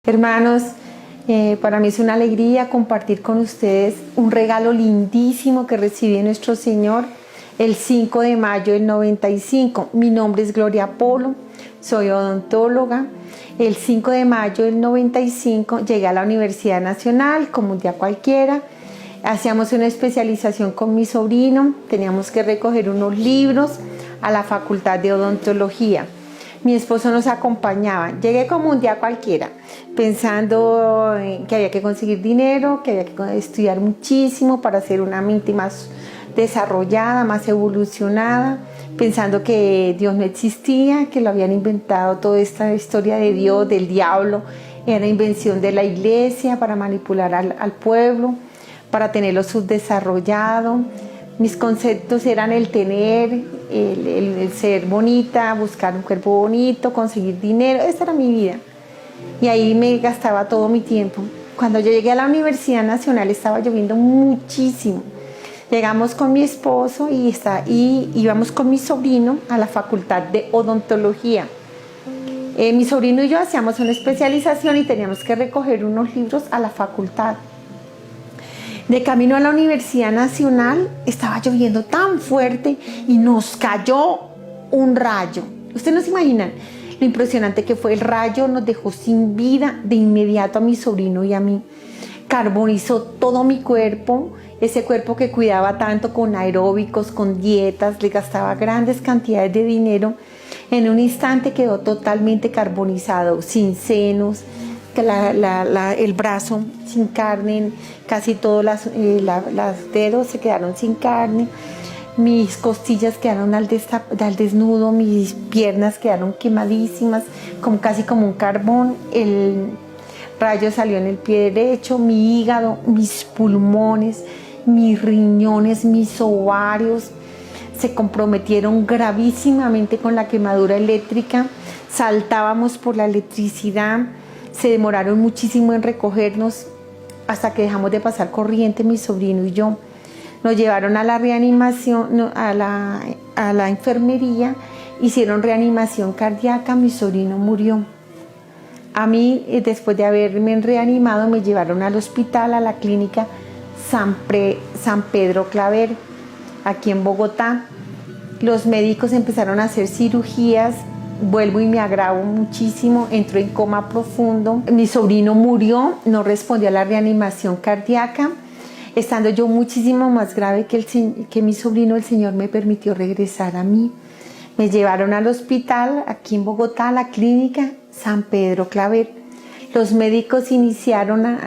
Hermanos, para mí es una alegría compartir con ustedes un regalo lindísimo que recibí de nuestro Señor el 5 de mayo del 95. Mi nombre es Gloria Polo, soy odontóloga. El 5 de mayo del 95 llegué a la Universidad Nacional como un día cualquiera. Hacíamos una especialización con mi sobrino, teníamos que recoger unos libros a la Facultad de Odontología. Mi esposo nos acompañaba. Llegué como un día cualquiera, pensando que había que conseguir dinero, que había que estudiar muchísimo para ser una mente más desarrollada, más evolucionada, pensando que Dios no existía, que lo habían inventado toda esta historia de Dios, del diablo, era invención de la iglesia para manipular al pueblo, para tenerlo subdesarrollado. Mis conceptos eran el tener, el ser bonita, buscar un cuerpo bonito, conseguir dinero. Esa era mi vida. Y ahí me gastaba todo mi tiempo. Cuando yo llegué a la Universidad Nacional estaba lloviendo muchísimo. Llegamos con mi esposo y íbamos con mi sobrino a la Facultad de Odontología. Mi sobrino y yo hacíamos una especialización y teníamos que recoger unos libros a la facultad. De camino a la Universidad Nacional estaba lloviendo tan fuerte y nos cayó un rayo. Ustedes no se imaginan lo impresionante que fue el rayo, nos dejó sin vida de inmediato a mi sobrino y a mí. Carbonizó todo mi cuerpo, ese cuerpo que cuidaba tanto con aeróbicos, con dietas, le gastaba grandes cantidades de dinero. En un instante quedó totalmente carbonizado, sin senos, el brazo sin carne, casi todos los dedos se quedaron sin carne, mis costillas quedaron al desnudo, mis piernas quedaron quemadísimas, casi como un carbón. El rayo salió en el pie derecho, mi hígado, mis pulmones, mis riñones, mis ovarios se comprometieron gravísimamente con la quemadura eléctrica. Saltábamos por la electricidad. Se demoraron muchísimo en recogernos hasta que dejamos de pasar corriente mi sobrino y yo. Nos llevaron a la reanimación, a la enfermería, hicieron reanimación cardíaca, mi sobrino murió. A mí, después de haberme reanimado, me llevaron al hospital, a la clínica San Pedro Claver, aquí en Bogotá. Los médicos empezaron a hacer cirugías. Vuelvo y me agravo muchísimo, entró en coma profundo. Mi sobrino murió, no respondió a la reanimación cardíaca. Estando yo muchísimo más grave que mi sobrino, el Señor me permitió regresar a mí. Me llevaron al hospital, aquí en Bogotá, a la clínica San Pedro Claver. Los médicos iniciaron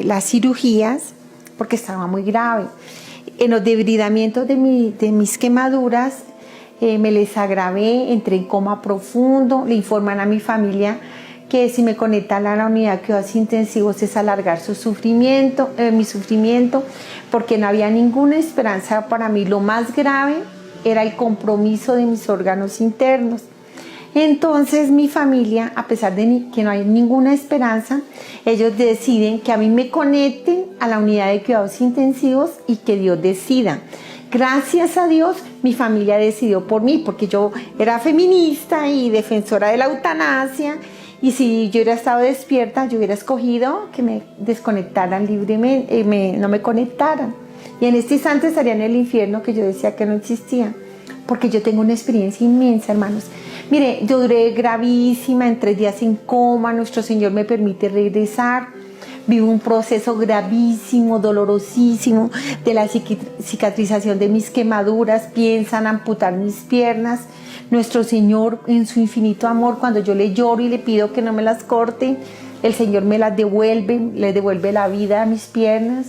las cirugías porque estaba muy grave. En los debridamientos de mis quemaduras, me les agravé, entré en coma profundo. Le informan a mi familia que si me conectan a la unidad de cuidados intensivos es alargar mi sufrimiento, porque no había ninguna esperanza para mí. Lo más grave era el compromiso de mis órganos internos. Entonces mi familia, a pesar de que no hay ninguna esperanza, ellos deciden que a mí me conecten a la unidad de cuidados intensivos y que Dios decida. Gracias a Dios, mi familia decidió por mí, porque yo era feminista y defensora de la eutanasia, y si yo hubiera estado despierta, yo hubiera escogido que me desconectaran libremente, no me conectaran. Y en este instante estaría en el infierno que yo decía que no existía, porque yo tengo una experiencia inmensa, hermanos. Mire, yo duré gravísima, en 3 días en coma, nuestro Señor me permite regresar. Vivo un proceso gravísimo, dolorosísimo de la cicatrización de mis quemaduras. Piensan amputar mis piernas. Nuestro Señor, en su infinito amor, cuando yo le lloro y le pido que no me las corte, el Señor me las devuelve, le devuelve la vida a mis piernas.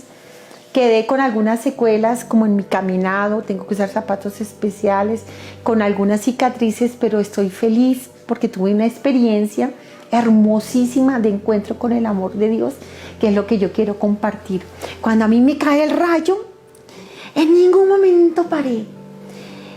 Quedé con algunas secuelas, como en mi caminado, tengo que usar zapatos especiales, con algunas cicatrices, pero estoy feliz porque tuve una experiencia hermosísima de encuentro con el amor de Dios, que es lo que yo quiero compartir. Cuando a mí me cae el rayo, en ningún momento paré.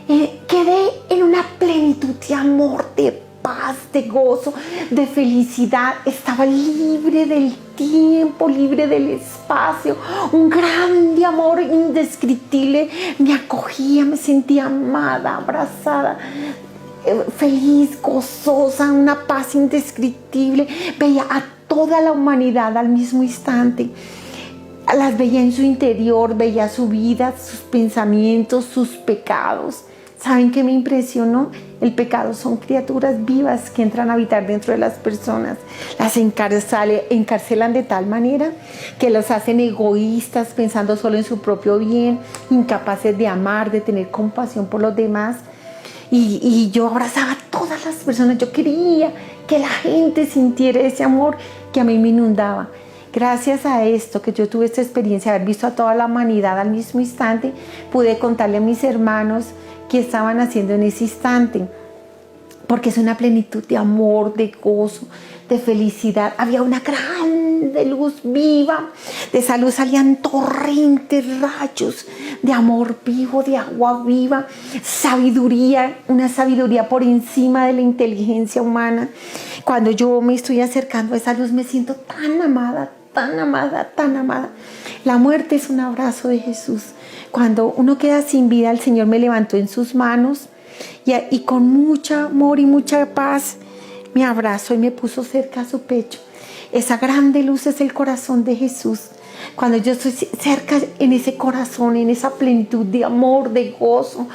Quedé en una plenitud de amor, de paz, de gozo, de felicidad. Estaba libre del tiempo, libre del espacio. Un grande amor indescriptible me acogía, me sentía amada, abrazada, feliz, gozosa, una paz indescriptible. Veía a toda la humanidad al mismo instante. Las veía en su interior, veía su vida, sus pensamientos, sus pecados. ¿Saben qué me impresionó? El pecado son criaturas vivas que entran a habitar dentro de las personas. Las encarcelan de tal manera que los hacen egoístas, pensando solo en su propio bien, incapaces de amar, de tener compasión por los demás. Y yo abrazaba a todas las personas. Yo quería que la gente sintiera ese amor que a mí me inundaba. Gracias a esto, que yo tuve esta experiencia de haber visto a toda la humanidad al mismo instante, pude contarle a mis hermanos qué estaban haciendo en ese instante, porque es una plenitud de amor, de gozo, de felicidad. Había una grande luz viva, de esa luz salían torrentes, rayos de amor vivo, de agua viva, sabiduría, una sabiduría por encima de la inteligencia humana. Cuando yo me estoy acercando a esa luz me siento tan amada, tan amada, tan amada. La muerte es un abrazo de Jesús. Cuando uno queda sin vida, el Señor me levantó en sus manos y con mucho amor y mucha paz me abrazó y me puso cerca a su pecho. Esa grande luz es el corazón de Jesús. Cuando yo estoy cerca en ese corazón, en esa plenitud de amor, de gozo,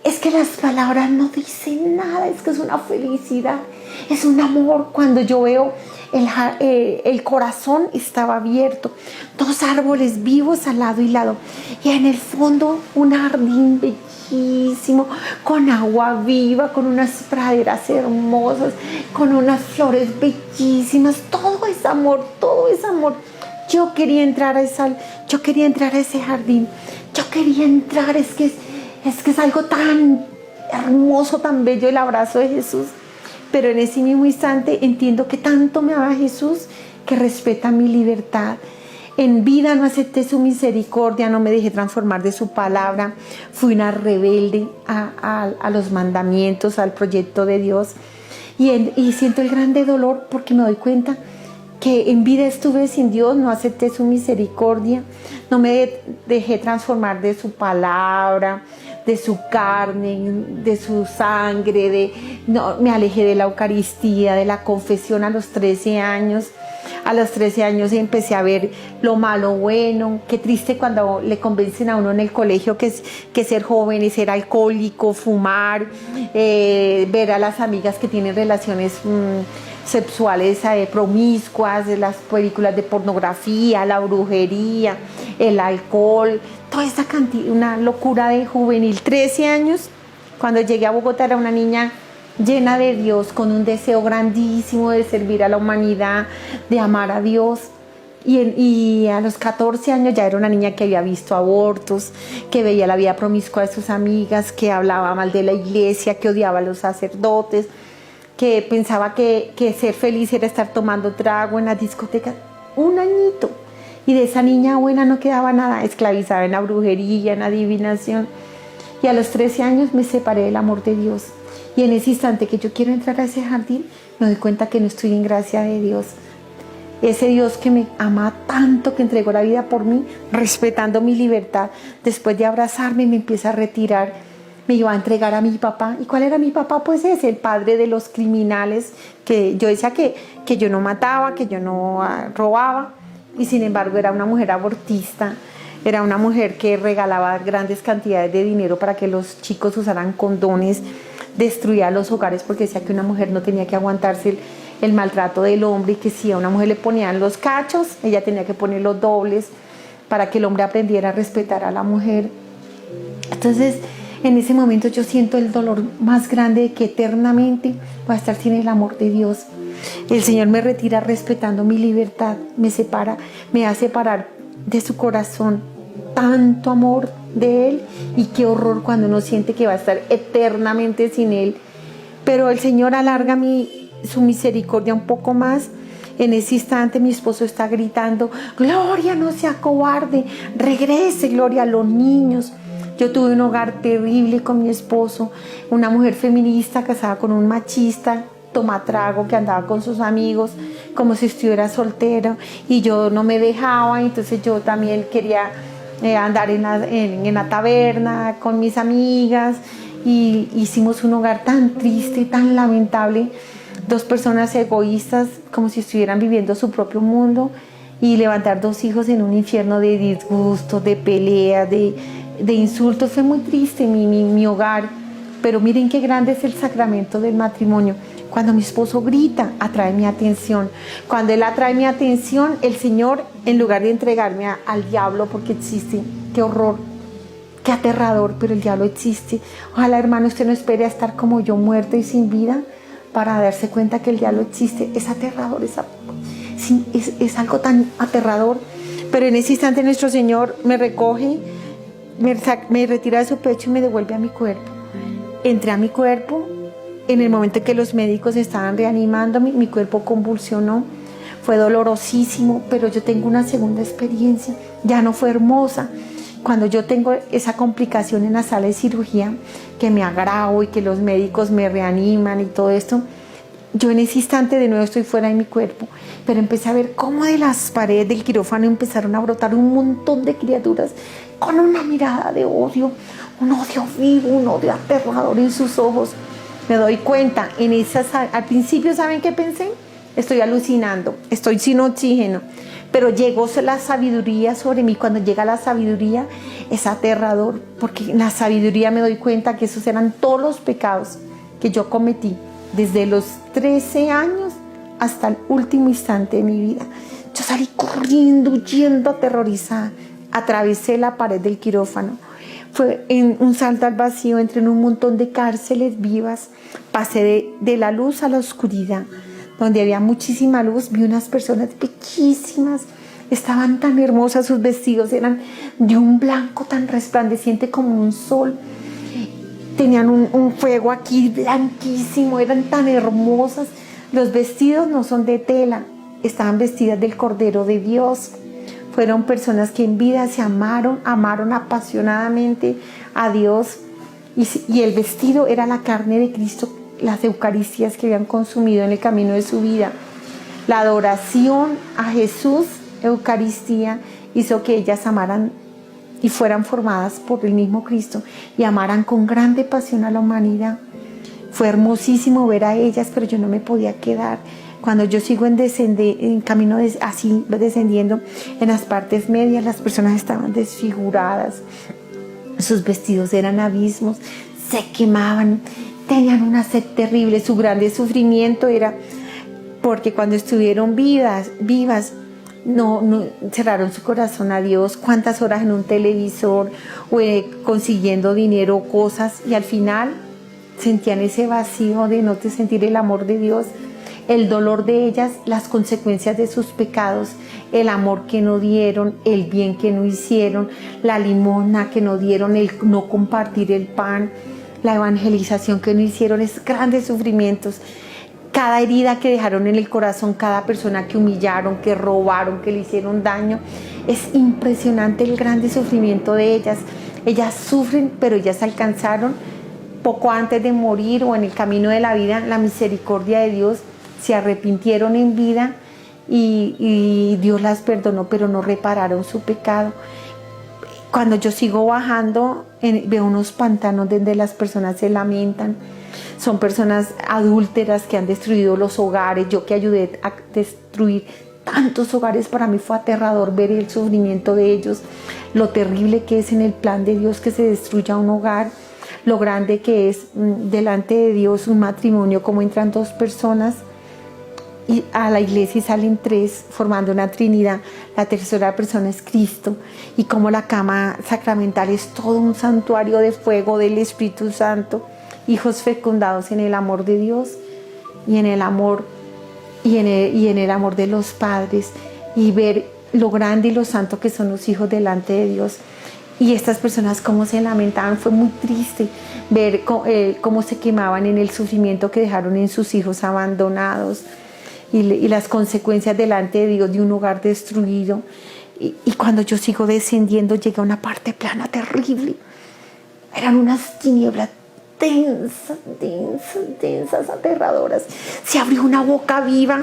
es que las palabras no dicen nada, es que es una felicidad, es un amor. Cuando yo veo el corazón estaba abierto, 2 árboles vivos al lado y lado, y en el fondo un jardín bellísimo, con agua viva, con unas praderas hermosas, con unas flores bellísimas. Todo es amor, todo es amor. Yo quería entrar a ese jardín, yo quería entrar. Es que es algo tan hermoso, tan bello el abrazo de Jesús. Pero en ese mismo instante entiendo que tanto me ama Jesús que respeta mi libertad. En vida no acepté su misericordia, no me dejé transformar de su palabra. Fui una rebelde a los mandamientos, al proyecto de Dios. Y siento el grande dolor porque me doy cuenta que en vida estuve sin Dios, no acepté su misericordia, no me dejé transformar de su palabra, de su carne, de su sangre, no, me alejé de la Eucaristía, de la confesión a los 13 años. A los 13 años empecé a ver lo malo bueno. Qué triste cuando le convencen a uno en el colegio que ser joven es ser alcohólico, fumar, ver a las amigas que tienen relaciones sexuales promiscuas, las películas de pornografía, la brujería, el alcohol, toda esa cantidad, una locura de juvenil. 13 años, cuando llegué a Bogotá era una niña llena de Dios, con un deseo grandísimo de servir a la humanidad, de amar a Dios. Y a los 14 años ya era una niña que había visto abortos, que veía la vida promiscua de sus amigas, que hablaba mal de la iglesia, que odiaba a los sacerdotes, que pensaba que ser feliz era estar tomando trago en las discotecas. Un añito. Y de esa niña buena no quedaba nada, esclavizada en la brujería, en la adivinación. Y a los 13 años me separé del amor de Dios. Y en ese instante que yo quiero entrar a ese jardín, me doy cuenta que no estoy en gracia de Dios. Ese Dios que me ama tanto, que entregó la vida por mí, respetando mi libertad, después de abrazarme me empieza a retirar, me iba a entregar a mi papá. ¿Y cuál era mi papá? Pues es el padre de los criminales, que yo decía que yo no mataba, que yo no robaba, y sin embargo era una mujer abortista. Era una mujer que regalaba grandes cantidades de dinero para que los chicos usaran condones, destruía los hogares porque decía que una mujer no tenía que aguantarse el maltrato del hombre, y que si a una mujer le ponían los cachos, ella tenía que poner los dobles para que el hombre aprendiera a respetar a la mujer. Entonces, en ese momento yo siento el dolor más grande de que eternamente voy a estar sin el amor de Dios. El Señor me retira respetando mi libertad, me separa, me hace separar de su corazón. Tanto amor de Él, y qué horror cuando uno siente que va a estar eternamente sin Él. Pero el Señor alarga su misericordia un poco más. En ese instante mi esposo está gritando: Gloria, no sea cobarde, regrese, Gloria, a los niños. Yo tuve un hogar terrible con mi esposo, una mujer feminista casada con un machista, tomatrago, que andaba con sus amigos como si estuviera soltero, y yo no me dejaba. Entonces yo también quería andar en la taberna con mis amigas, y hicimos un hogar tan triste, tan lamentable. dos personas egoístas como si estuvieran viviendo su propio mundo y levantar dos hijos en un infierno de disgustos, de peleas, de insultos. Fue muy triste mi hogar, pero miren qué grande es el sacramento del matrimonio. Cuando mi esposo grita, atrae mi atención. Cuando él atrae mi atención, el Señor, en lugar de entregarme al diablo, porque existe, qué horror, qué aterrador, pero el diablo existe. Ojalá, hermano, usted no espere a estar como yo, muerta y sin vida, para darse cuenta que el diablo existe. Es aterrador, es algo tan aterrador. Pero en ese instante nuestro Señor me recoge, me retira de su pecho y me devuelve a mi cuerpo. Entré a mi cuerpo. En el momento en que los médicos estaban reanimándome, mi cuerpo convulsionó. Fue dolorosísimo, pero yo tengo una segunda experiencia. Ya no fue hermosa. Cuando yo tengo esa complicación en la sala de cirugía, que me agravo y que los médicos me reaniman y todo esto, yo en ese instante de nuevo estoy fuera de mi cuerpo, pero empecé a ver cómo de las paredes del quirófano empezaron a brotar un montón de criaturas con una mirada de odio, un odio vivo, un odio aterrador en sus ojos. Me doy cuenta, al principio, ¿saben qué pensé? Estoy alucinando, estoy sin oxígeno, pero llegó la sabiduría sobre mí. Cuando llega la sabiduría es aterrador, porque en la sabiduría me doy cuenta que esos eran todos los pecados que yo cometí desde los 13 años hasta el último instante de mi vida. Yo salí corriendo, huyendo, aterrorizada, atravesé la pared del quirófano. Fue en un salto al vacío, entré en un montón de cárceles vivas, pasé de la luz a la oscuridad. Donde había muchísima luz, vi unas personas bellísimas, estaban tan hermosas, sus vestidos eran de un blanco tan resplandeciente como un sol. Tenían un fuego aquí blanquísimo, eran tan hermosas. Los vestidos no son de tela, estaban vestidas del Cordero de Dios. Fueron personas que en vida se amaron apasionadamente a Dios, y el vestido era la carne de Cristo, las Eucaristías que habían consumido en el camino de su vida. La adoración a Jesús, Eucaristía, hizo que ellas amaran y fueran formadas por el mismo Cristo y amaran con grande pasión a la humanidad. Fue hermosísimo ver a ellas, pero yo no me podía quedar. Cuando yo sigo en camino así descendiendo, en las partes medias las personas estaban desfiguradas, sus vestidos eran abismos, se quemaban, tenían una sed terrible. Su grande sufrimiento era porque cuando estuvieron vivas, no cerraron su corazón a Dios. Cuántas horas en un televisor o consiguiendo dinero o cosas, y al final sentían ese vacío de no sentir el amor de Dios, el dolor de ellas, las consecuencias de sus pecados, el amor que no dieron, el bien que no hicieron, la limosna que no dieron, el no compartir el pan, la evangelización que no hicieron, es grandes sufrimientos. Cada herida que dejaron en el corazón, cada persona que humillaron, que robaron, que le hicieron daño, es impresionante el grande sufrimiento de ellas. Ellas sufren, pero ellas alcanzaron poco antes de morir o en el camino de la vida la misericordia de Dios. Se arrepintieron en vida y Dios las perdonó, pero no repararon su pecado. Cuando yo sigo bajando, veo unos pantanos donde las personas se lamentan. Son personas adúlteras que han destruido los hogares. Yo que ayudé a destruir tantos hogares, para mí fue aterrador ver el sufrimiento de ellos, lo terrible que es en el plan de Dios que se destruya un hogar, lo grande que es delante de Dios un matrimonio, como entran dos personas y a la iglesia y salen tres formando una trinidad. La tercera persona es Cristo, y como la cama sacramental es todo un santuario de fuego del Espíritu Santo, hijos fecundados en el amor de Dios y en el amor de los padres, y ver lo grande y lo santo que son los hijos delante de Dios. Y estas personas cómo se lamentaban, fue muy triste ver cómo se quemaban en el sufrimiento que dejaron en sus hijos abandonados, y las consecuencias delante de Dios de un hogar destruido. Y cuando yo sigo descendiendo, llega a una parte plana terrible. Eran unas tinieblas densas, aterradoras. Se abrió una boca viva,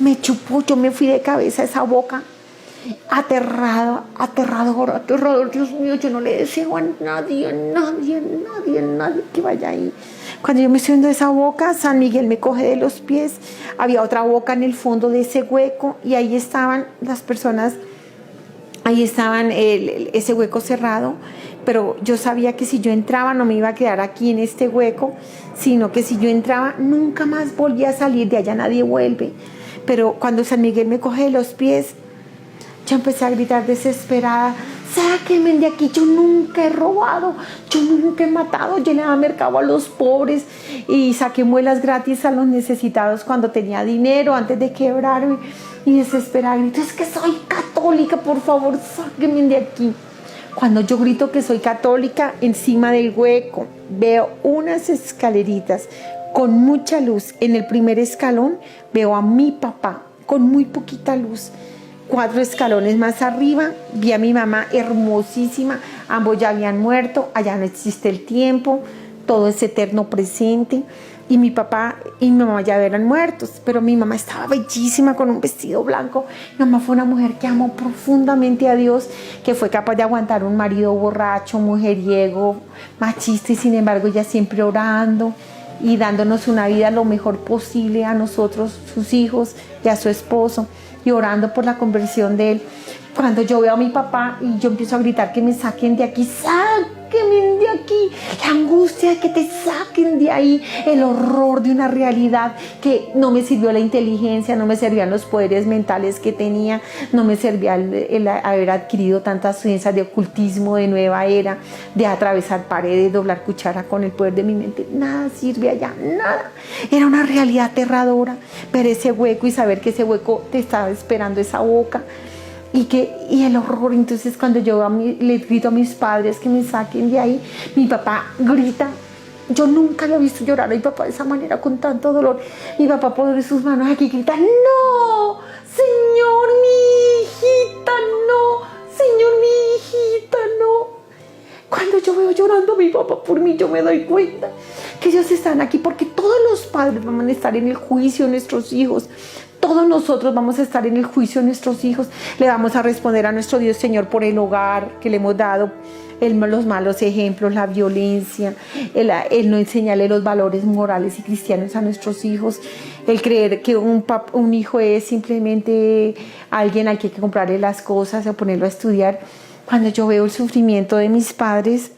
me chupó, yo me fui de cabeza a esa boca. Aterrador, Dios mío, yo no le deseo a nadie que vaya ahí. Cuando yo me estoy viendo esa boca, San Miguel me coge de los pies. Había otra boca en el fondo de ese hueco y ahí estaban las personas, ahí estaban ese hueco cerrado, pero yo sabía que si yo entraba no me iba a quedar aquí en este hueco, sino que si yo entraba nunca más volvía a salir, de allá nadie vuelve. Pero cuando San Miguel me coge de los pies, yo empecé a gritar desesperada: sáquenme de aquí, yo nunca he robado, yo nunca he matado, yo le daba mercado a los pobres y saqué muelas gratis a los necesitados cuando tenía dinero, antes de quebrarme. Y desesperada grito: es que soy católica, por favor, sáquenme de aquí. Cuando yo grito que soy católica, encima del hueco veo unas escaleritas con mucha luz. En el primer escalón veo a mi papá con muy poquita luz. 4 escalones más arriba vi a mi mamá hermosísima. Ambos ya habían muerto, allá no existe el tiempo, todo es eterno presente. Y mi papá y mi mamá ya eran muertos, pero mi mamá estaba bellísima con un vestido blanco. Mi mamá fue una mujer que amó profundamente a Dios, que fue capaz de aguantar un marido borracho, mujeriego, machista, y sin embargo ella siempre orando y dándonos una vida lo mejor posible a nosotros, sus hijos y a su esposo, y orando por la conversión de él. Cuando yo veo a mi papá y yo empiezo a gritar que me saquen de aquí, sáquenme de aquí, la angustia de que te saquen de ahí, el horror de una realidad que no me sirvió la inteligencia, no me servían los poderes mentales que tenía, no me servía el haber adquirido tantas ciencias de ocultismo de nueva era, de atravesar paredes, doblar cuchara con el poder de mi mente. Nada sirve allá, nada. Era una realidad aterradora ver ese hueco y saber que ese hueco te estaba esperando, esa boca. Y el horror. Entonces cuando yo le grito a mis padres que me saquen de ahí, mi papá grita. Yo nunca lo he visto llorar a mi papá de esa manera, con tanto dolor. Mi papá pone sus manos aquí y grita: no, Señor, mi hijita, no, Señor, mi hijita, no. Cuando yo veo llorando a mi papá por mí, yo me doy cuenta que ellos están aquí porque todos los padres van a estar en el juicio de nuestros hijos. Todos nosotros vamos a estar en el juicio de nuestros hijos. Le vamos a responder a nuestro Dios Señor por el hogar que le hemos dado, los malos ejemplos, la violencia, el no enseñarle los valores morales y cristianos a nuestros hijos, el creer que un hijo es simplemente alguien al que hay que comprarle las cosas o ponerlo a estudiar. Cuando yo veo el sufrimiento de mis padres,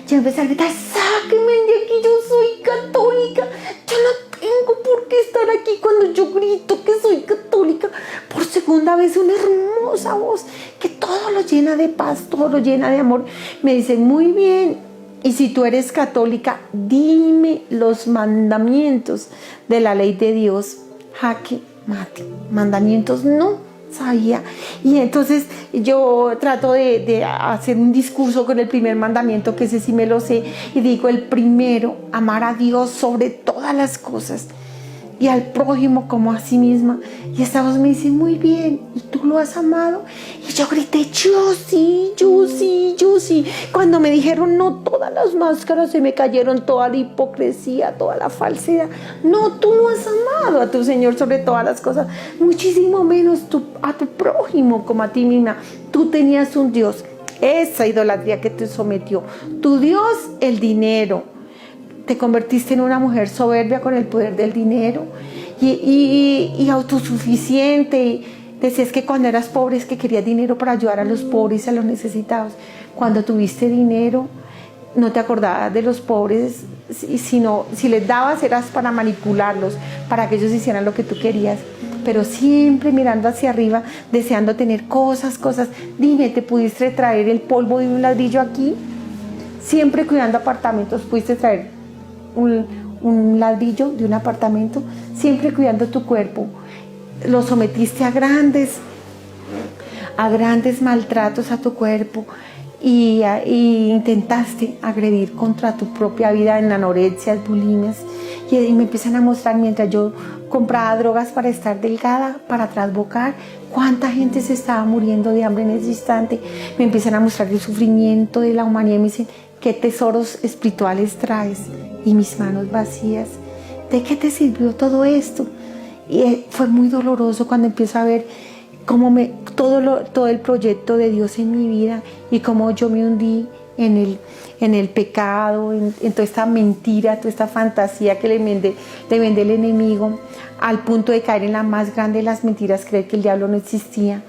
yo empecé a gritar: sáquenme de aquí, yo soy católica, yo no tengo por qué estar aquí. Cuando yo grito que soy católica, por segunda vez una hermosa voz que todo lo llena de paz, todo lo llena de amor, me dice: muy bien, y si tú eres católica, dime los mandamientos de la ley de Dios. Jaque mate, mandamientos no sabía. Y entonces yo trato de hacer un discurso con el primer mandamiento, que ese sí me lo sé, y digo: el primero, amar a Dios sobre todas las cosas y al prójimo como a sí misma. Y esta voz me dice: muy bien, ¿y tú lo has amado? Y yo grité: yo sí, yo sí, yo sí. Cuando me dijeron no, todas las máscaras se me cayeron, toda la hipocresía, toda la falsedad. No, tú no has amado a tu Señor sobre todas las cosas, muchísimo menos a tu prójimo como a ti misma. Tú tenías un Dios, esa idolatría que te sometió, tu Dios, el dinero. Te convertiste en una mujer soberbia con el poder del dinero y autosuficiente. Y decías que cuando eras pobre es que querías dinero para ayudar a los pobres y a los necesitados. Cuando tuviste dinero no te acordabas de los pobres, sino si les dabas eras para manipularlos, para que ellos hicieran lo que tú querías. Pero siempre mirando hacia arriba, deseando tener cosas. Dime, ¿te pudiste traer el polvo de un ladrillo aquí? Siempre cuidando apartamentos, pudiste traer un ladrillo de un apartamento, siempre cuidando tu cuerpo. Lo sometiste a grandes maltratos a tu cuerpo y intentaste agredir contra tu propia vida en anorexia, bulimias. Y me empiezan a mostrar, mientras yo compraba drogas para estar delgada, para trasbocar, cuánta gente se estaba muriendo de hambre en ese instante. Me empiezan a mostrar el sufrimiento de la humanidad y me dicen: ¿qué tesoros espirituales traes? Y mis manos vacías. ¿De qué te sirvió todo esto? Y fue muy doloroso cuando empiezo a ver cómo todo el proyecto de Dios en mi vida y cómo yo me hundí en en el pecado, en toda esta mentira, toda esta fantasía que le vende el enemigo, al punto de caer en la más grande de las mentiras, creer que el diablo no existía.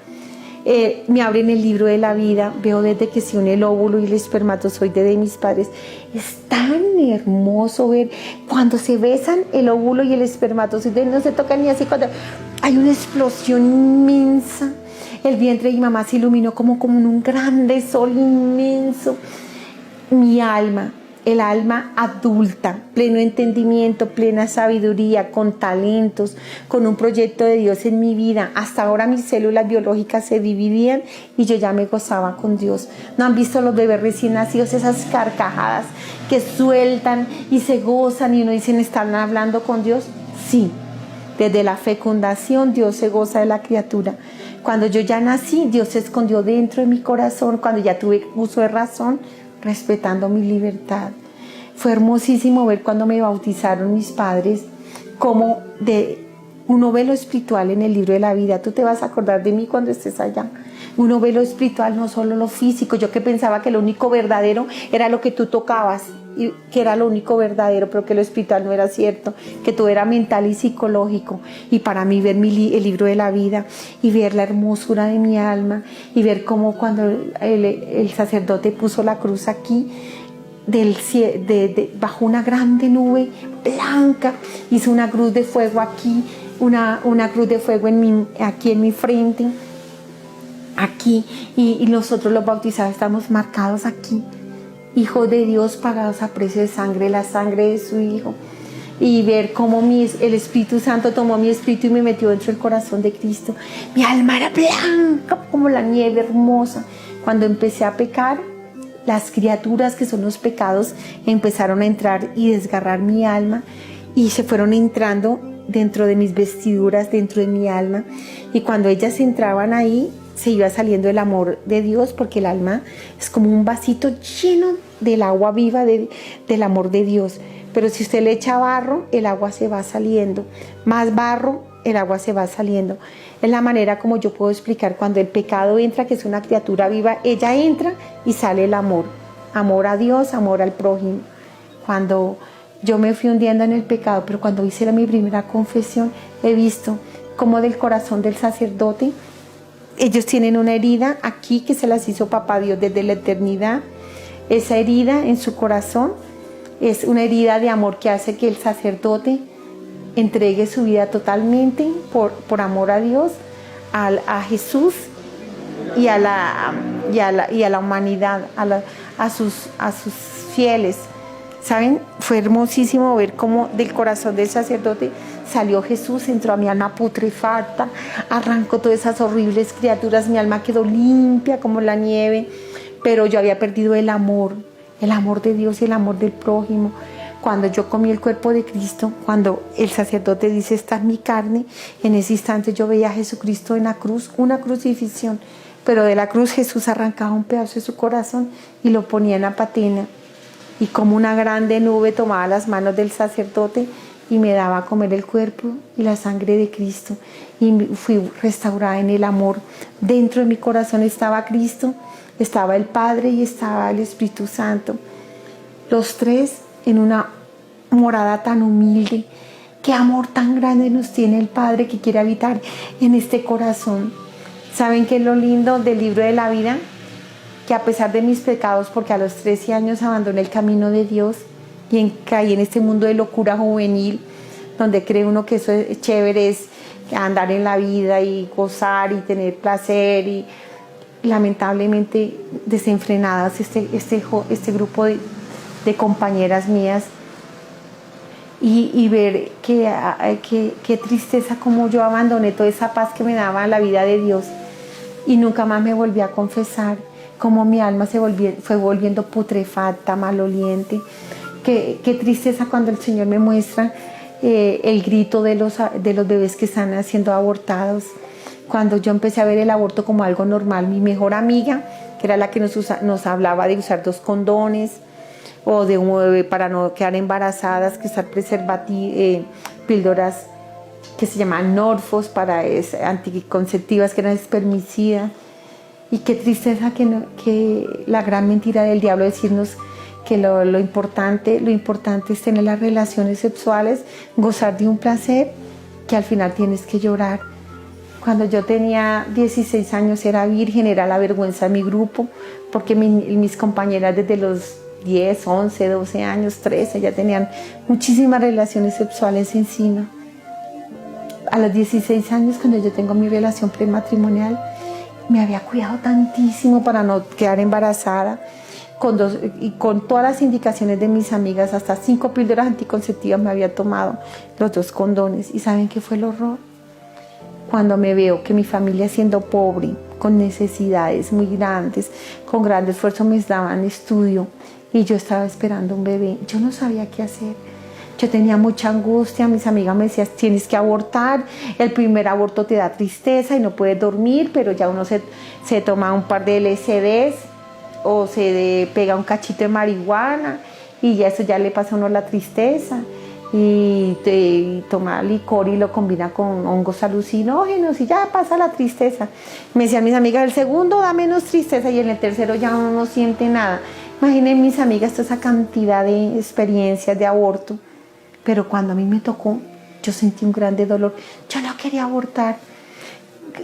Me abren el libro de la vida, veo desde que se une el óvulo y el espermatozoide de mis padres. Es tan hermoso ver cuando se besan el óvulo y el espermatozoide, no se tocan ni así, cuando hay una explosión inmensa. El vientre de mi mamá se iluminó como en un grande sol inmenso. Mi alma, el alma adulta, pleno entendimiento, plena sabiduría, con talentos, con un proyecto de Dios en mi vida. Hasta ahora mis células biológicas se dividían y yo ya me gozaba con Dios. ¿No han visto los bebés recién nacidos, esas carcajadas que sueltan y se gozan y uno dice, ¿están hablando con Dios? Sí, desde la fecundación Dios se goza de la criatura. Cuando yo ya nací, Dios se escondió dentro de mi corazón, cuando ya tuve uso de razón, respetando mi libertad. Fue hermosísimo ver cuando me bautizaron mis padres, como uno ve lo espiritual en el libro de la vida. Tú te vas a acordar de mí cuando estés allá. Uno ve lo espiritual, no solo lo físico. Yo que pensaba que lo único verdadero era lo que tú tocabas, y que era lo único verdadero, pero que lo espiritual no era cierto, que todo era mental y psicológico. Y para mí ver el libro de la vida y ver la hermosura de mi alma y ver cómo cuando el sacerdote puso la cruz aquí, bajo una grande nube blanca, hizo una cruz de fuego aquí, una cruz de fuego aquí en mi frente, aquí, y nosotros los bautizados estamos marcados aquí, hijos de Dios pagados a precio de sangre, la sangre de su Hijo. Y ver cómo el Espíritu Santo tomó mi espíritu y me metió dentro del corazón de Cristo. Mi alma era blanca como la nieve, hermosa. Cuando empecé a pecar, las criaturas que son los pecados empezaron a entrar y desgarrar mi alma y se fueron entrando dentro de mis vestiduras, dentro de mi alma. Y cuando ellas entraban ahí, se iba saliendo el amor de Dios, porque el alma es como un vasito lleno del agua viva del amor de Dios. Pero si usted le echa barro, el agua se va saliendo. Más barro, el agua se va saliendo. Es la manera como yo puedo explicar cuando el pecado entra, que es una criatura viva, ella entra y sale el amor. Amor a Dios, amor al prójimo. Cuando yo me fui hundiendo en el pecado, pero cuando hice mi primera confesión, he visto cómo del corazón del sacerdote, ellos tienen una herida aquí que se las hizo Papá Dios desde la eternidad. Esa herida en su corazón es una herida de amor que hace que el sacerdote entregue su vida totalmente por amor a Dios, a Jesús y a la humanidad, a sus fieles. ¿Saben? Fue hermosísimo ver cómo del corazón del sacerdote salió Jesús, entró a mi alma putrefacta, arrancó todas esas horribles criaturas, mi alma quedó limpia como la nieve, pero yo había perdido el amor de Dios y el amor del prójimo. Cuando yo comí el cuerpo de Cristo, cuando el sacerdote dice, esta es mi carne, en ese instante yo veía a Jesucristo en la cruz, una crucifixión, pero de la cruz Jesús arrancaba un pedazo de su corazón y lo ponía en la patena. Y como una grande nube tomaba las manos del sacerdote y me daba a comer el cuerpo y la sangre de Cristo. Y fui restaurada en el amor. Dentro de mi corazón estaba Cristo, estaba el Padre y estaba el Espíritu Santo. Los tres en una morada tan humilde. Qué amor tan grande nos tiene el Padre que quiere habitar en este corazón. ¿Saben qué es lo lindo del libro de la vida? Que a pesar de mis pecados, porque a los 13 años abandoné el camino de Dios y caí en este mundo de locura juvenil, donde cree uno que eso es chévere, es andar en la vida y gozar y tener placer, y lamentablemente desenfrenadas este grupo de compañeras mías, y ver qué tristeza como yo abandoné toda esa paz que me daba la vida de Dios y nunca más me volví a confesar. Como mi alma fue volviendo putrefacta, maloliente. Qué tristeza cuando el Señor me muestra el grito de los bebés que están siendo abortados. Cuando yo empecé a ver el aborto como algo normal, mi mejor amiga, que era la que nos hablaba de usar 2 condones, o de un bebé para no quedar embarazadas, que usar píldoras que se llaman Norfos, anticonceptivas, que eran espermicidas. Y qué tristeza que la gran mentira del diablo decirnos que lo importante es tener las relaciones sexuales, gozar de un placer que al final tienes que llorar. Cuando yo tenía 16 años era virgen, era la vergüenza de mi grupo, porque mis compañeras desde los 10, 11, 12 años, 13, ya tenían muchísimas relaciones sexuales encima. A los 16 años, cuando yo tengo mi relación prematrimonial, me había cuidado tantísimo para no quedar embarazada, con todas las indicaciones de mis amigas, hasta 5 píldoras anticonceptivas me había tomado, los 2 condones. ¿Y saben qué fue el horror? Cuando me veo que mi familia, siendo pobre, con necesidades muy grandes, con gran esfuerzo me daban estudio y yo estaba esperando un bebé, yo no sabía qué hacer. Yo tenía mucha angustia, mis amigas me decían, tienes que abortar, el primer aborto te da tristeza y no puedes dormir, pero ya uno se toma un par de LSDs o se pega un cachito de marihuana y ya eso ya le pasa a uno la tristeza. Y toma licor y lo combina con hongos alucinógenos y ya pasa la tristeza. Me decían mis amigas, el segundo da menos tristeza y en el tercero ya uno no siente nada. Imaginen mis amigas toda esa cantidad de experiencias de aborto. Pero cuando a mí me tocó, yo sentí un grande dolor. Yo no quería abortar.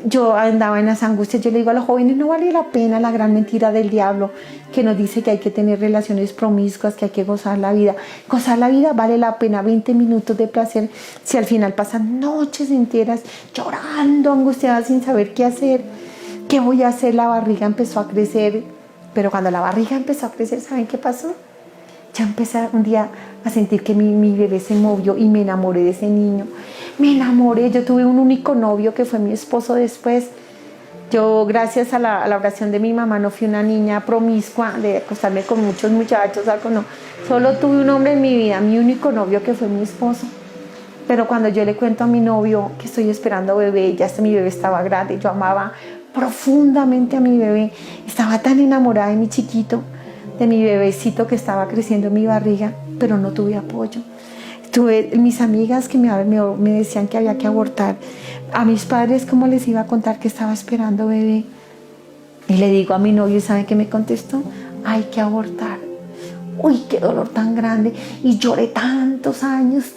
Yo andaba en las angustias. Yo le digo a los jóvenes, no vale la pena la gran mentira del diablo que nos dice que hay que tener relaciones promiscuas, que hay que gozar la vida. Gozar la vida vale la pena 20 minutos de placer si al final pasan noches enteras llorando, angustiada, sin saber qué hacer. ¿Qué voy a hacer? La barriga empezó a crecer. Pero cuando la barriga empezó a crecer, ¿saben qué pasó? Ya empecé un día a sentir que mi bebé se movió y me enamoré de ese niño. Me enamoré, yo tuve un único novio que fue mi esposo después. Yo, gracias a la oración de mi mamá, no fui una niña promiscua de acostarme con muchos muchachos, algo no. Solo tuve un hombre en mi vida, mi único novio, que fue mi esposo. Pero cuando yo le cuento a mi novio que estoy esperando bebé, ya mi bebé estaba grande, yo amaba profundamente a mi bebé. Estaba tan enamorada de mi chiquito, de mi bebecito que estaba creciendo en mi barriga, pero no tuve apoyo. Tuve mis amigas que me decían que había que abortar. A mis padres, ¿cómo les iba a contar que estaba esperando bebé? Y le digo a mi novio, ¿y saben qué me contestó? Hay que abortar. Uy, qué dolor tan grande. Y lloré tantos años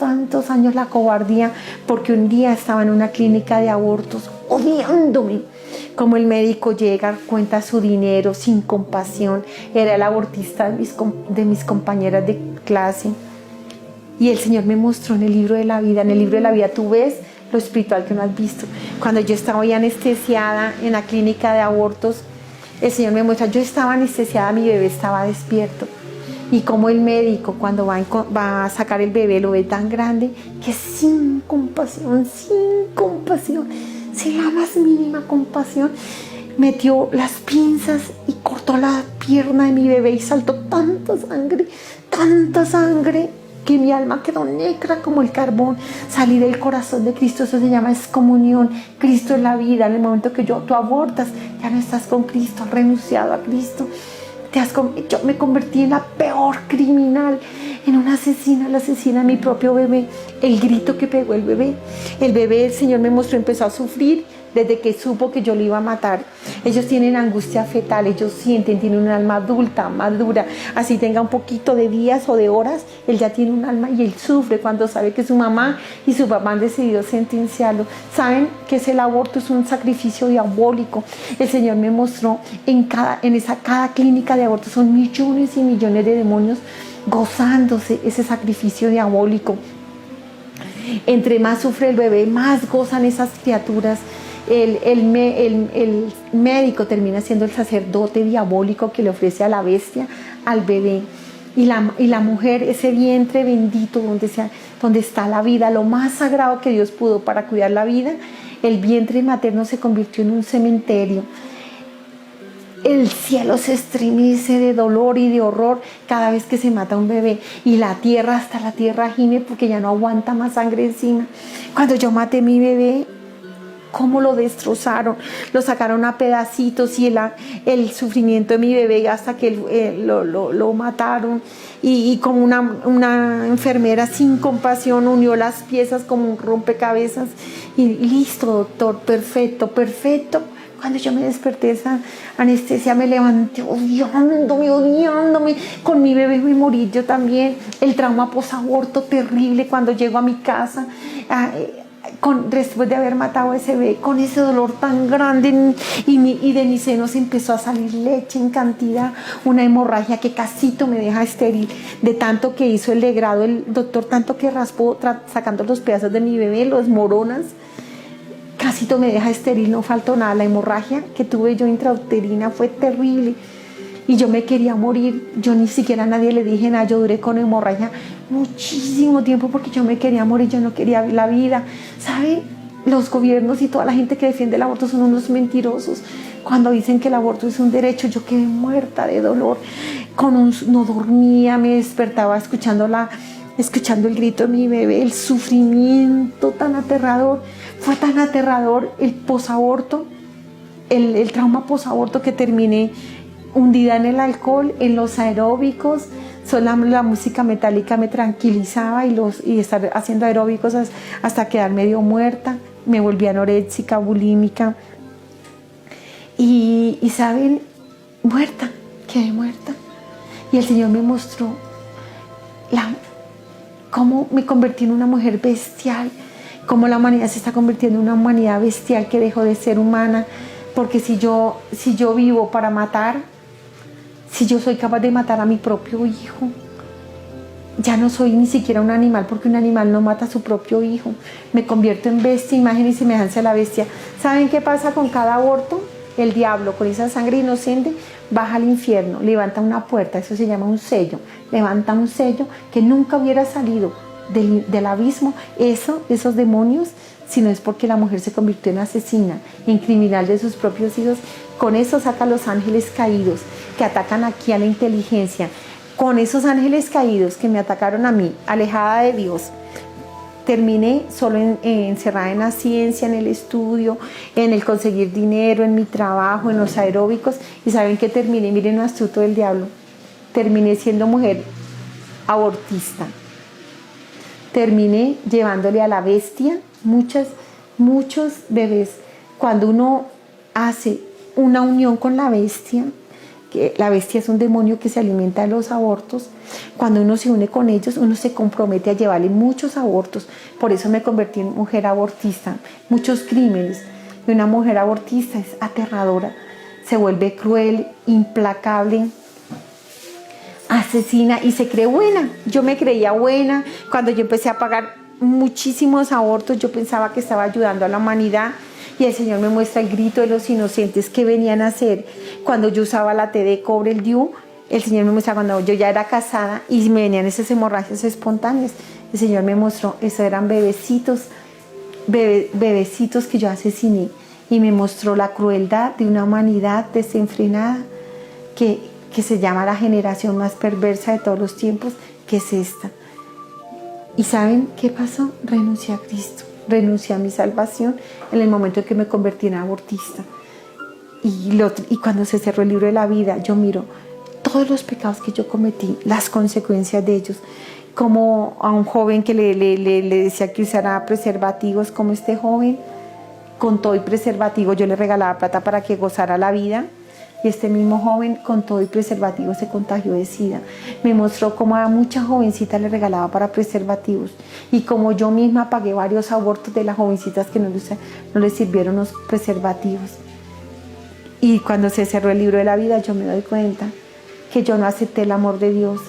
la cobardía, porque un día estaba en una clínica de abortos odiándome. Como el médico llega, cuenta su dinero sin compasión. Era el abortista de mis compañeras de clase. Y el Señor me mostró en el libro de la vida. En el libro de la vida tú ves lo espiritual que no has visto. Cuando yo estaba ya anestesiada en la clínica de abortos, el Señor me muestra, yo estaba anestesiada, mi bebé estaba despierto. Y como el médico, cuando va a sacar el bebé, lo ve tan grande que sin compasión, sin la más mínima compasión, metió las pinzas y cortó la pierna de mi bebé y saltó tanta sangre, que mi alma quedó negra como el carbón. Salí del corazón de Cristo, eso se llama excomunión. Cristo es la vida. En el momento que tú abortas, ya no estás con Cristo, has renunciado a Cristo. Yo me convertí en la peor criminal, en una asesina, la asesina de mi propio bebé. El grito que pegó el bebé, el Señor me mostró, empezó a sufrir desde que supo que yo lo iba a matar. Ellos tienen angustia fetal, ellos sienten, tienen un alma adulta, madura. Así tenga un poquito de días o de horas, él ya tiene un alma y él sufre cuando sabe que su mamá y su papá han decidido sentenciarlo. Saben que el aborto es un sacrificio diabólico. El Señor me mostró en cada clínica de aborto son millones y millones de demonios gozándose ese sacrificio diabólico. Entre más sufre el bebé, más gozan esas criaturas. El médico termina siendo el sacerdote diabólico que le ofrece a la bestia, al bebé. Y la mujer, ese vientre bendito donde está la vida, lo más sagrado que Dios pudo para cuidar la vida, el vientre materno se convirtió en un cementerio. El cielo se estremece de dolor y de horror cada vez que se mata un bebé. Y hasta la tierra gime porque ya no aguanta más sangre encima. Cuando yo maté a mi bebé, cómo lo destrozaron, lo sacaron a pedacitos y el sufrimiento de mi bebé hasta que lo mataron. Y como una enfermera sin compasión unió las piezas como un rompecabezas y listo, doctor, perfecto, Cuando yo me desperté de esa anestesia, me levanté odiándome. Con mi bebé me morí yo también. El trauma posaborto terrible cuando llego a mi casa, después de haber matado a ese bebé, con ese dolor tan grande y de mis senos empezó a salir leche en cantidad, una hemorragia que casito me deja estéril, de tanto que hizo el legrado el doctor, tanto que raspó sacando los pedazos de mi bebé, los moronas. Casito me deja estéril, no faltó nada. La hemorragia que tuve yo intrauterina fue terrible y yo me quería morir. Yo ni siquiera a nadie le dije nada. Yo duré con hemorragia muchísimo tiempo porque yo me quería morir, yo no quería la vida. ¿Saben? Los gobiernos y toda la gente que defiende el aborto son unos mentirosos. Cuando dicen que el aborto es un derecho, yo quedé muerta de dolor. No dormía, me despertaba escuchando el grito de mi bebé, el sufrimiento tan aterrador. Fue tan aterrador el posaborto, el trauma posaborto, que terminé hundida en el alcohol, en los aeróbicos. Solo la música metálica me tranquilizaba y estar haciendo aeróbicos hasta quedar medio muerta. Me volví anoréxica, bulímica. Y ¿saben? Quedé muerta. Y el Señor me mostró cómo me convertí en una mujer bestial, cómo la humanidad se está convirtiendo en una humanidad bestial que dejó de ser humana, porque si yo vivo para matar, si yo soy capaz de matar a mi propio hijo, ya no soy ni siquiera un animal, porque un animal no mata a su propio hijo. Me convierto en bestia, imagen y semejanza de la bestia. ¿Saben qué pasa con cada aborto? El diablo, con esa sangre inocente, baja al infierno, levanta una puerta, eso se llama un sello, levanta un sello que nunca hubiera salido del abismo, esos demonios, sino es porque la mujer se convirtió en asesina, en criminal de sus propios hijos. Con eso saca a los ángeles caídos que atacan aquí a la inteligencia. Con esos ángeles caídos que me atacaron a mí, alejada de Dios, terminé solo encerrada en la ciencia, en el estudio, en el conseguir dinero, en mi trabajo, en los aeróbicos. ¿Y saben qué terminé? Miren lo astuto del diablo. Terminé siendo mujer abortista. Terminé llevándole a la bestia muchos bebés. Cuando uno hace una unión con la bestia, que la bestia es un demonio que se alimenta de los abortos, cuando uno se une con ellos, uno se compromete a llevarle muchos abortos. Por eso me convertí en mujer abortista. Muchos crímenes. Y una mujer abortista es aterradora, se vuelve cruel, implacable, asesina y se cree buena. Yo me creía buena. Cuando yo empecé a pagar muchísimos abortos, yo pensaba que estaba ayudando a la humanidad. Y el Señor me muestra el grito de los inocentes que venían a hacer. Cuando yo usaba la T de cobre, el DIU, el Señor me muestra cuando yo ya era casada y me venían esas hemorragias espontáneas. El Señor me mostró, esos eran bebecitos que yo asesiné. Y me mostró la crueldad de una humanidad desenfrenada que se llama la generación más perversa de todos los tiempos, que es esta. ¿Y saben qué pasó? Renuncié a Cristo. Renuncié a mi salvación en el momento en que me convertí en abortista. Y cuando se cerró el libro de la vida, yo miro todos los pecados que yo cometí, las consecuencias de ellos, como a un joven que le decía que usara preservativos, como este joven, con todo y preservativo, yo le regalaba plata para que gozara la vida. Y este mismo joven, con todo y preservativo, se contagió de SIDA. Me mostró cómo a muchas jovencitas le regalaba para preservativos. Y como yo misma pagué varios abortos de las jovencitas que no les sirvieron los preservativos. Y cuando se cerró el libro de la vida, yo me doy cuenta que yo no acepté el amor de Dios.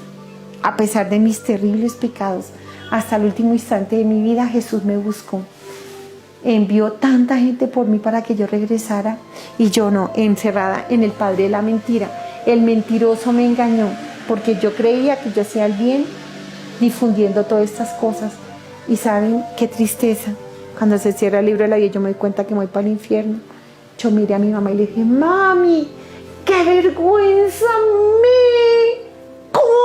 A pesar de mis terribles pecados, hasta el último instante de mi vida, Jesús me buscó. Envió tanta gente por mí para que yo regresara y yo no, encerrada en el padre de la mentira. El mentiroso me engañó porque yo creía que yo hacía el bien difundiendo todas estas cosas. Y saben qué tristeza, cuando se cierra el libro de la vida yo me doy cuenta que me voy para el infierno. Yo miré a mi mamá y le dije: mami, qué vergüenza, me condené.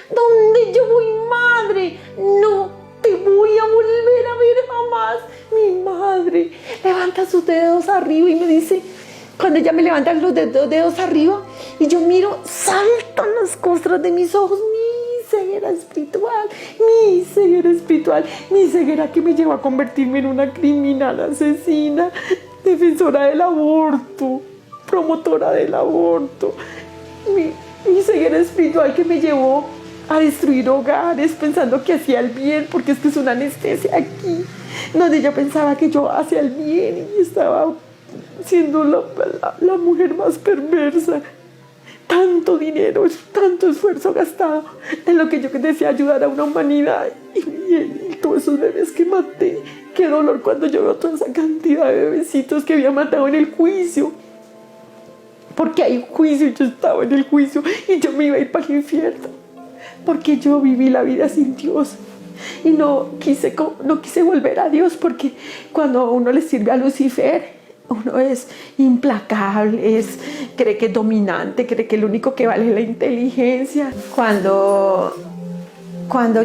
¿Dónde yo voy, madre? No te voy a volver a ver jamás. Mi madre levanta sus dedos arriba y me dice, cuando ella me levanta los dedos arriba y yo miro, saltan las costras de mis ojos, mi ceguera espiritual, mi ceguera que me llevó a convertirme en una criminal asesina. De defensora del aborto, promotora del aborto, mi ceguera espiritual que me llevó a destruir hogares pensando que hacía el bien, porque es que es una anestesia aquí, donde yo pensaba que yo hacía el bien y estaba siendo la mujer más perversa. Tanto dinero, tanto esfuerzo gastado en lo que yo decía ayudar a una humanidad y todos esos bebés que maté. Qué dolor cuando yo veo toda esa cantidad de bebecitos que había matado en el juicio. Porque hay un juicio y yo estaba en el juicio y yo me iba a ir para el infierno. Porque yo viví la vida sin Dios y no quise volver a Dios, porque cuando uno le sirve a Lucifer, uno es implacable, cree que es dominante, cree que lo único que vale es la inteligencia. Cuando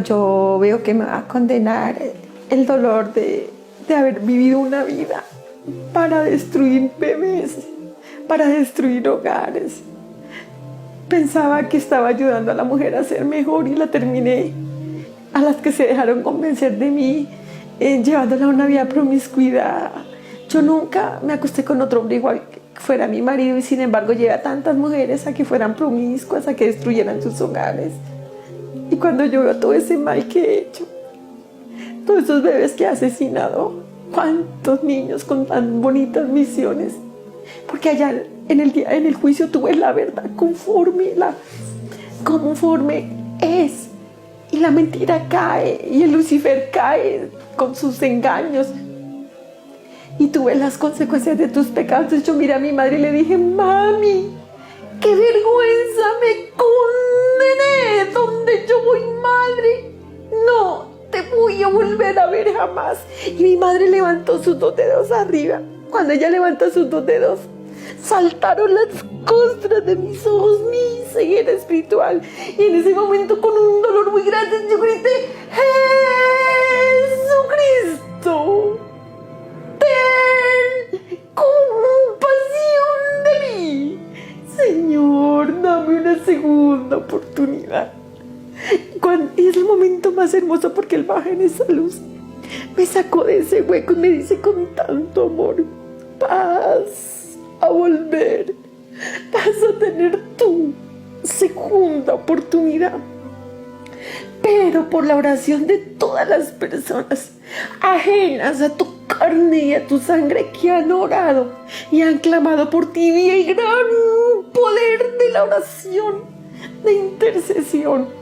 yo veo que me va a condenar, el dolor de haber vivido una vida para destruir bebés, para destruir hogares. Pensaba que estaba ayudando a la mujer a ser mejor y la terminé, a las que se dejaron convencer de mí, llevándola a una vida promiscuidad. Yo nunca me acosté con otro hombre igual que fuera mi marido y sin embargo llevé a tantas mujeres a que fueran promiscuas, a que destruyeran sus hogares. Y cuando yo veo todo ese mal que he hecho, todos esos bebés que he asesinado, cuántos niños con tan bonitas misiones, porque allá en el juicio tú ves la verdad conforme es, y la mentira cae y el Lucifer cae con sus engaños. Y tú ves las consecuencias de tus pecados. Entonces yo miré a mi madre y le dije: mami, qué vergüenza, me condené. Donde yo voy, madre, no te voy a volver a ver jamás. Y mi madre levantó sus dos dedos arriba. Cuando ella levantó sus dos dedos, saltaron las costras de mis ojos, mi ceguera espiritual. Y en ese momento, con un dolor muy grande, yo grité: ¡Jesucristo! ¡Ten compasión de mí! Señor, dame una segunda oportunidad. Y es el momento más hermoso porque Él baja en esa luz, me sacó de ese hueco y me dice con tanto amor: vas a volver, vas a tener tu segunda oportunidad. Pero por la oración de todas las personas ajenas a tu carne y a tu sangre que han orado y han clamado por ti, vi el gran poder de la oración de intercesión.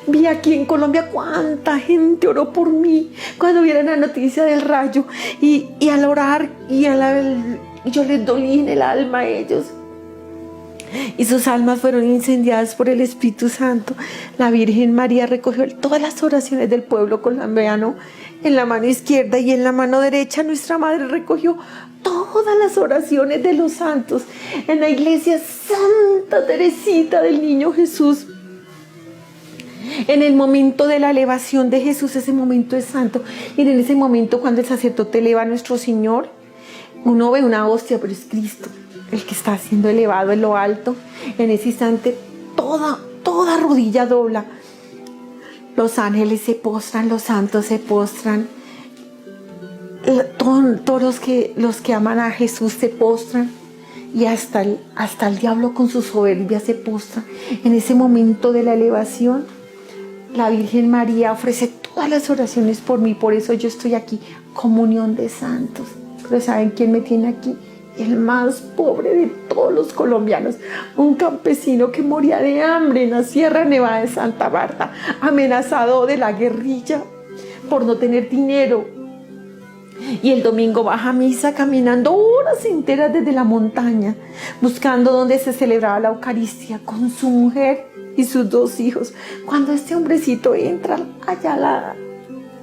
Vi aquí en Colombia cuánta gente oró por mí cuando vieron la noticia del rayo, y al orar yo les dolí en el alma a ellos. Y sus almas fueron incendiadas por el Espíritu Santo. La Virgen María recogió todas las oraciones del pueblo colombiano en la mano izquierda, y en la mano derecha nuestra Madre recogió todas las oraciones de los santos en la iglesia Santa Teresita del Niño Jesús. En el momento de la elevación de Jesús, ese momento es santo. Y en ese momento, cuando el sacerdote eleva a nuestro Señor, uno ve una hostia, pero es Cristo el que está siendo elevado en lo alto. En ese instante toda rodilla dobla. Los ángeles se postran, los santos se postran. Todos los que aman a Jesús se postran. Y hasta el diablo con su soberbia se postra. En ese momento de la elevación, la Virgen María ofrece todas las oraciones por mí. Por eso yo estoy aquí, comunión de santos. Pero ¿saben quién me tiene aquí? El más pobre de todos los colombianos, un campesino que moría de hambre en la Sierra Nevada de Santa Marta, amenazado de la guerrilla por no tener dinero. Y el domingo baja a misa caminando horas enteras desde la montaña, buscando donde se celebraba la Eucaristía con su mujer y sus dos hijos. Cuando este hombrecito entra allá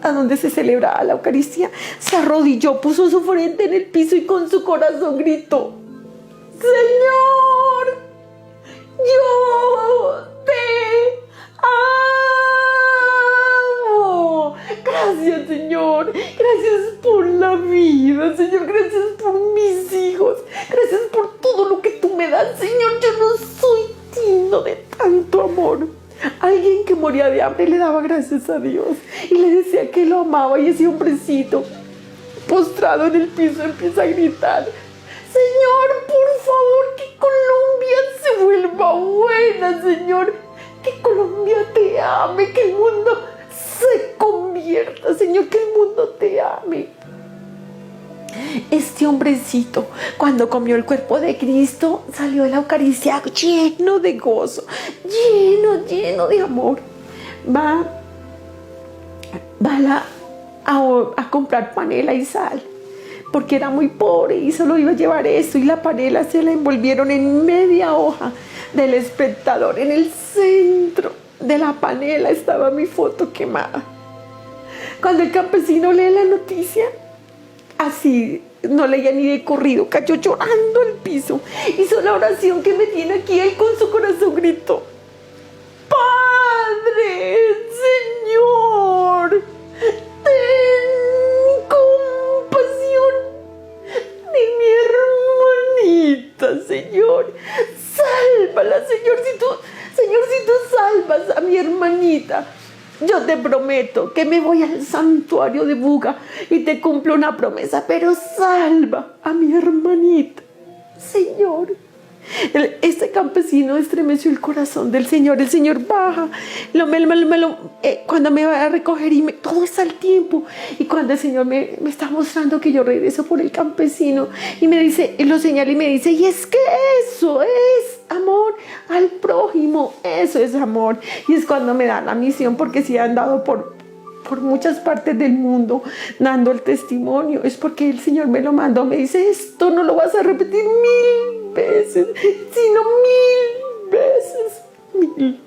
a donde se celebraba la Eucaristía, se arrodilló, puso su frente en el piso y con su corazón gritó: Señor, yo te amo. Gracias, Señor. Gracias por la vida, Señor. Gracias por mis hijos. Gracias por todo lo que tú me das, Señor. Yo no soy digno de tanto amor. Alguien que moría de hambre le daba gracias a Dios y le decía que lo amaba, y ese hombrecito postrado en el piso empieza a gritar: Señor, por favor, que Colombia se vuelva buena, Señor, que Colombia te ame, que el mundo se convierta, Señor, que el mundo te ame. Este hombrecito, cuando comió el cuerpo de Cristo, salió de la Eucaristía lleno de gozo, lleno de amor. Va a comprar panela y sal, porque era muy pobre y solo iba a llevar esto, y la panela se la envolvieron en media hoja del espectador. En el centro de la panela estaba mi foto quemada. Cuando el campesino lee la noticia, así, no leía ni de corrido, cayó llorando al piso, hizo la oración que me tiene aquí. Él con su corazón gritó: Padre, Señor, ten compasión de mi hermanita, Señor, sálvala, Señor, si tú salvas a mi hermanita, yo te prometo que me voy al santuario de Buga y te cumplo una promesa, pero salva a mi hermanita, Señor. Este campesino estremeció el corazón del Señor. El Señor baja, cuando me va a recoger, y todo está al tiempo. Y cuando el Señor me está mostrando que yo regreso por el campesino, y me dice, lo señala y me dice: y es que eso es amor al prójimo, eso es amor. Y es cuando me da la misión, porque si han dado por muchas partes del mundo dando el testimonio, es porque el Señor me lo mandó. Me dice: esto no lo vas a repetir 1000 veces, sino 1000 veces, 1000.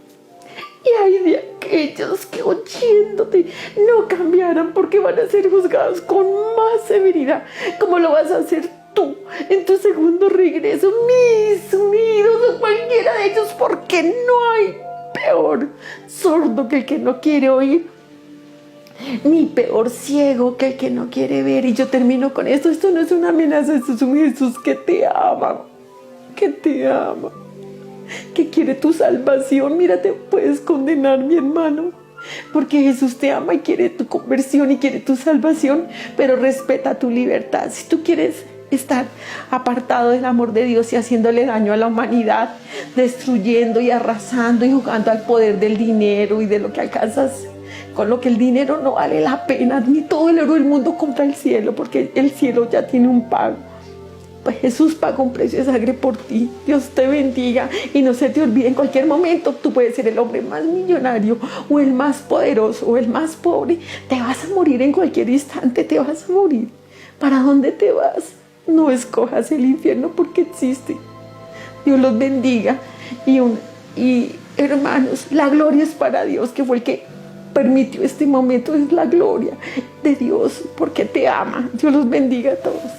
Y hay de aquellos que oyéndote no cambiarán, porque van a ser juzgados con más severidad, como lo vas a hacer tú en tu segundo regreso, mis unidos o cualquiera de ellos, porque no hay peor sordo que el que no quiere oír, ni peor ciego que el que no quiere ver. Y yo termino con esto. Esto no es una amenaza, esto es un Jesús que te ama, que quiere tu salvación. Mira, te puedes condenar, mi hermano, porque Jesús te ama y quiere tu conversión y quiere tu salvación, pero respeta tu libertad. Si tú quieres estar apartado del amor de Dios y haciéndole daño a la humanidad, destruyendo y arrasando y jugando al poder del dinero y de lo que alcanzas, con lo que el dinero no vale la pena, ni todo el oro del mundo compra el cielo, porque el cielo ya tiene un pago. Pues Jesús pagó un precio de sangre por ti. Dios te bendiga, y no se te olvide, en cualquier momento tú puedes ser el hombre más millonario o el más poderoso o el más pobre. Te vas a morir en cualquier instante, te vas a morir. ¿Para dónde te vas? No escojas el infierno, porque existe. Dios los bendiga. Y hermanos, la gloria es para Dios, que fue el que permitió este momento. Es la gloria de Dios, porque te ama. Dios los bendiga a todos.